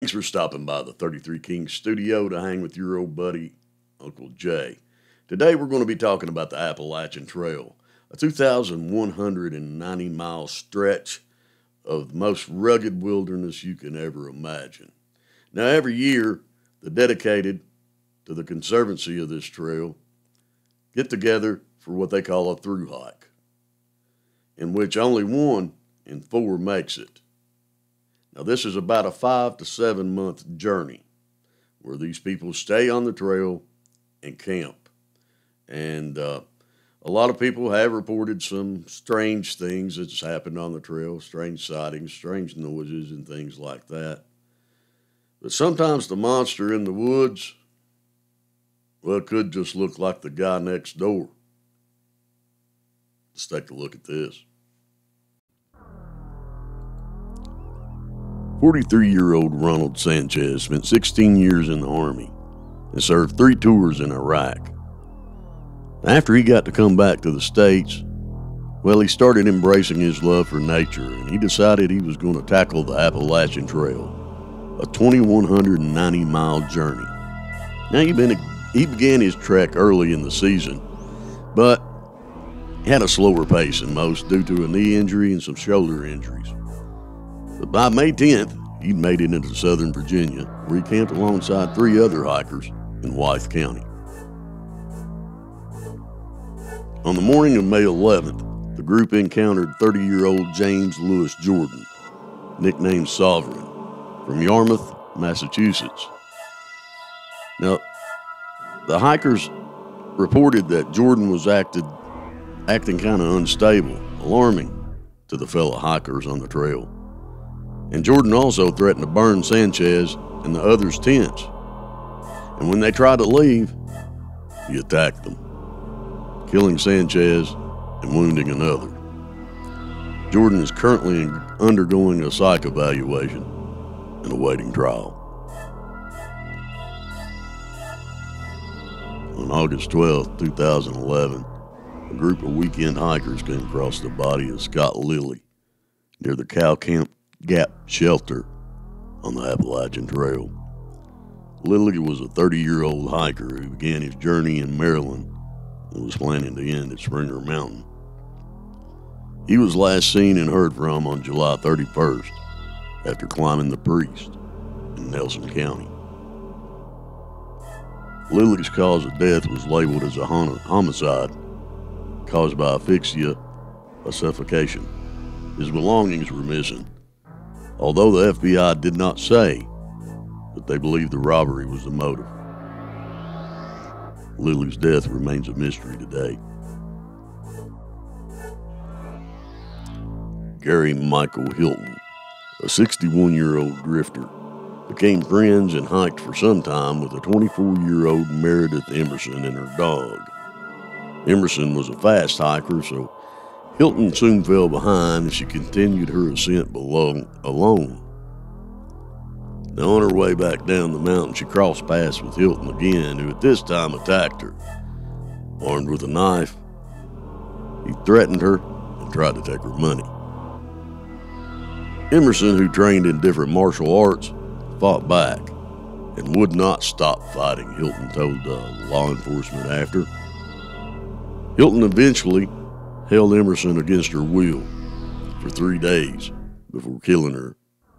Thanks for stopping by the 33 Kings studio to hang with your old buddy, Uncle Jay. Today we're going to be talking about the Appalachian Trail, a 2,190-mile stretch of the most rugged wilderness you can ever imagine. Now, every year, the dedicated to the conservancy of this trail get together for what they call a through hike, in which only 1 in 4 makes it. Now, this is about a 5 to 7 month journey where these people stay on the trail and camp. And a lot of people have reported some strange things that's happened on the trail, strange sightings, strange noises, and things like that. But sometimes the monster in the woods, well, it could just look like the guy next door. Let's take a look at this. 43-year-old Ronald Sanchez spent 16 years in the Army and served 3 tours in Iraq. After he got to come back to the States, well, he started embracing his love for nature, and he decided he was going to tackle the Appalachian Trail, a 2,190-mile journey. Now, he began his trek early in the season, but he had a slower pace than most due to a knee injury and some shoulder injuries. But by May 10th, he'd made it into southern Virginia, where he camped alongside 3 other hikers in Wythe County. On the morning of May 11th, the group encountered 30-year-old James Lewis Jordan, nicknamed Sovereign, from Yarmouth, Massachusetts. Now, the hikers reported that Jordan was acting kind of unstable, alarming to the fellow hikers on the trail. And Jordan also threatened to burn Sanchez and the others' tents. And when they tried to leave, he attacked them, killing Sanchez and wounding another. Jordan is currently undergoing a psych evaluation and awaiting trial. On August 12, 2011, a group of weekend hikers came across the body of Scott Lilly near the Cow Camp Gap shelter on the Appalachian Trail. Lilly was a 30-year-old hiker who began his journey in Maryland and was planning to end at Springer Mountain. He was last seen and heard from on July 31st after climbing the Priest in Nelson County. Lilly's cause of death was labeled as a homicide caused by asphyxia or suffocation. His belongings were missing, although the FBI did not say that they believed the robbery was the motive. Lilly's death remains a mystery today. Gary Michael Hilton, a 61-year-old drifter, became friends and hiked for some time with a 24-year-old Meredith Emerson and her dog. Emerson was a fast hiker, so Hilton soon fell behind and she continued her ascent alone. Now, on her way back down the mountain, she crossed paths with Hilton again, who at this time attacked her. Armed with a knife, he threatened her and tried to take her money. Emerson, who trained in different martial arts, fought back and would not stop fighting, Hilton told law enforcement after. Hilton eventually held Emerson against her will for 3 days before killing her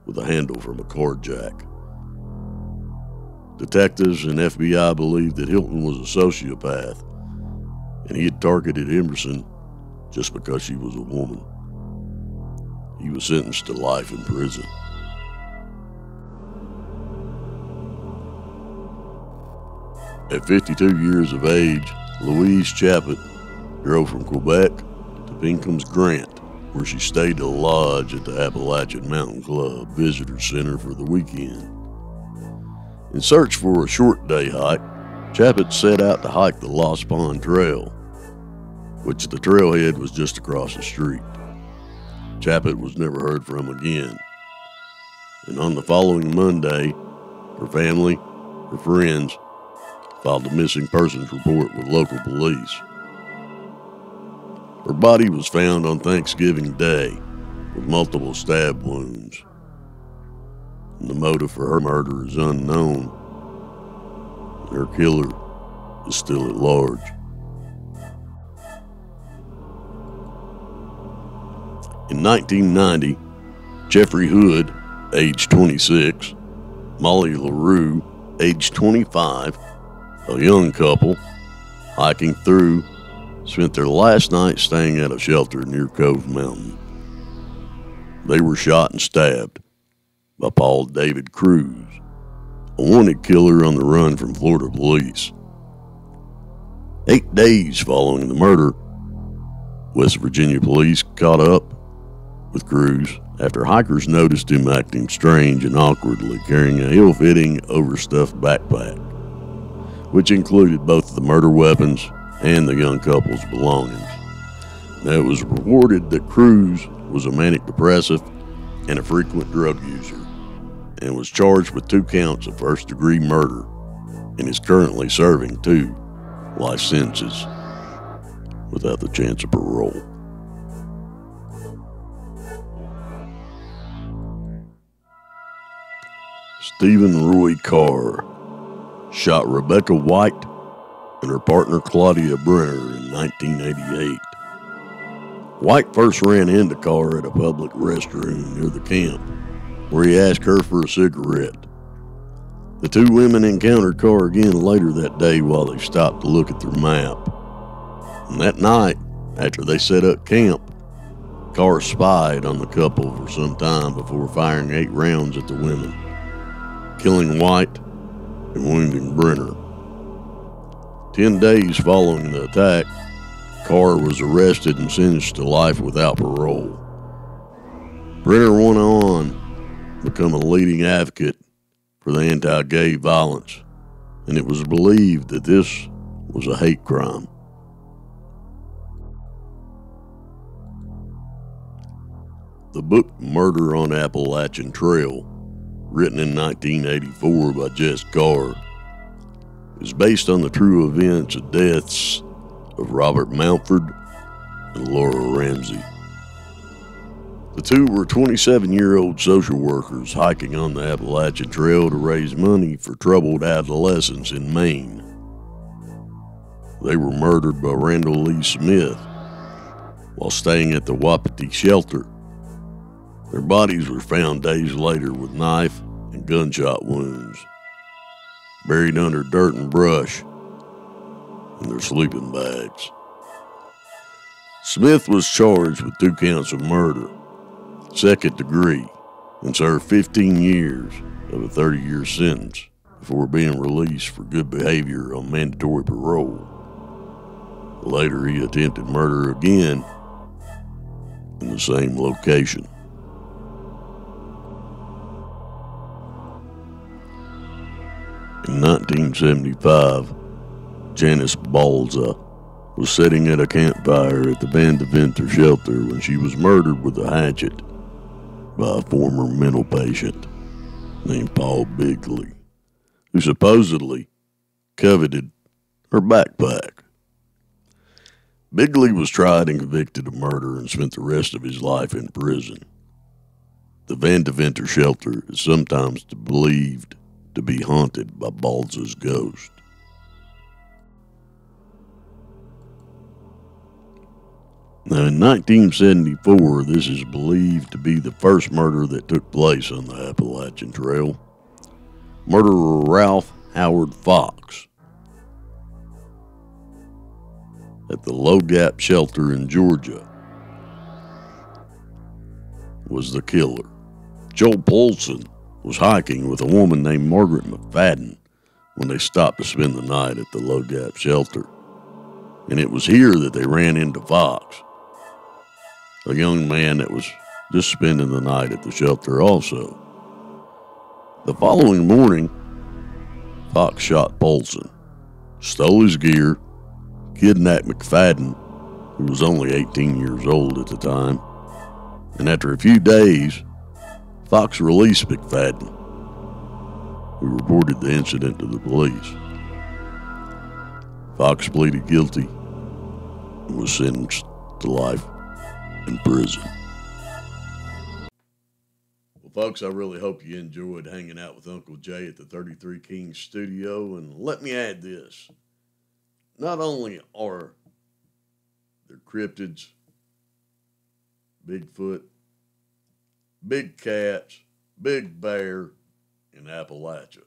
with a handle from a car jack. Detectives and FBI believed that Hilton was a sociopath, and he had targeted Emerson just because she was a woman. He was sentenced to life in prison. At 52 years of age, Louise Chaput drove from Quebec to Pinkham's Grant, where she stayed at a lodge at the Appalachian Mountain Club Visitor Center for the weekend. In search for a short day hike, Chaput set out to hike the Lost Pond Trail, which the trailhead was just across the street. Chaput was never heard from again, and on the following Monday, her family, her friends, filed a missing persons report with local police. Her body was found on Thanksgiving Day with multiple stab wounds. and the motive for her murder is unknown. Her killer is still at large. In 1990, Jeffrey Hood, age 26, Molly LaRue, age 25, a young couple, hiking through, spent their last night staying at a shelter near Cove Mountain. They were shot and stabbed by Paul David Cruz, a wanted killer on the run from Florida police. 8 days following the murder, West Virginia police caught up with Cruz after hikers noticed him acting strange and awkwardly carrying a ill-fitting, overstuffed backpack, which included both the murder weapons and the young couple's belongings. Now, it was reported that Cruz was a manic depressive and a frequent drug user, and was charged with 2 counts of first-degree murder and is currently serving 2 life sentences without the chance of parole. Stephen Roy Carr shot Rebecca White and her partner Claudia Brenner in 1988. White first ran into Carr at a public restroom near the camp, where he asked her for a cigarette. The 2 women encountered Carr again later that day while they stopped to look at their map. And that night, after they set up camp, Carr spied on the couple for some time before firing 8 rounds at the women, killing White and wounding Brenner. 10 days following the attack, Carr was arrested and sentenced to life without parole. Brenner went on to become a leading advocate for the anti-gay violence, and it was believed that this was a hate crime. The book Murder on Appalachian Trail, written in 1984 by Jess Carr, is based on the true events and deaths of Robert Mountford and Laura Ramsey. The 2 were 27-year-old social workers hiking on the Appalachian Trail to raise money for troubled adolescents in Maine. They were murdered by Randall Lee Smith while staying at the Wapiti shelter. Their bodies were found days later with knife and gunshot wounds, buried under dirt and brush in their sleeping bags. Smith was charged with 2 counts of murder, 2nd degree, and served 15 years of a 30-year sentence before being released for good behavior on mandatory parole. Later, he attempted murder again in the same location. In 1975, Janice Balza was sitting at a campfire at the Van Deventer shelter when she was murdered with a hatchet by a former mental patient named Paul Bigley, who supposedly coveted her backpack. Bigley was tried and convicted of murder and spent the rest of his life in prison. The Van Deventer shelter is sometimes believed to be haunted by Balza's ghost. Now, in 1974, this is believed to be the first murder that took place on the Appalachian Trail. Murderer Ralph Howard Fox at the Low Gap shelter in Georgia was the killer. Joel Polson was hiking with a woman named Margaret McFadden when they stopped to spend the night at the Low Gap shelter. And it was here that they ran into Fox, a young man that was just spending the night at the shelter also. The following morning, Fox shot Polson, stole his gear, kidnapped McFadden, who was only 18 years old at the time, and after a few days, Fox released McFadden, who reported the incident to the police. Fox pleaded guilty and was sentenced to life in prison. Well, folks, I really hope you enjoyed hanging out with Uncle Jay at the 33 Kings studio. And let me add this. Not only are there cryptids, Bigfoot, big cats, big bear in Appalachia.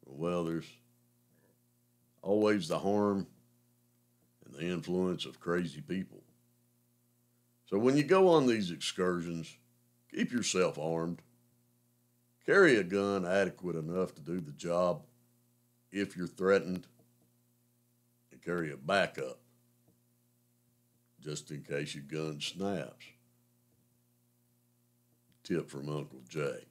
Well, there's always the harm and the influence of crazy people. So when you go on these excursions, keep yourself armed. Carry a gun adequate enough to do the job if you're threatened, and carry a backup just in case your gun snaps. Tip from Uncle Jay.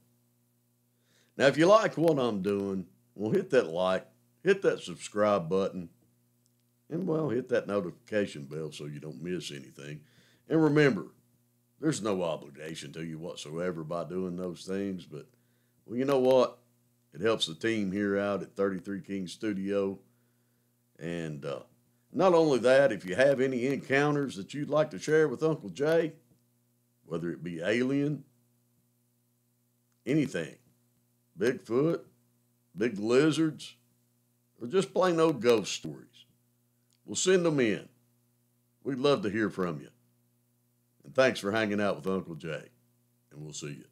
Now, if you like what I'm doing, well, hit that like, hit that subscribe button, and, well, hit that notification bell so you don't miss anything. And remember, there's no obligation to you whatsoever by doing those things, but, well, you know what? It helps the team here out at 33 King Studio. And not only that, if you have any encounters that you'd like to share with Uncle Jay, whether it be alien, anything, Bigfoot, big lizards, or just plain old ghost stories, well, send them in. We'd love to hear from you. And thanks for hanging out with Uncle Jay, and we'll see you.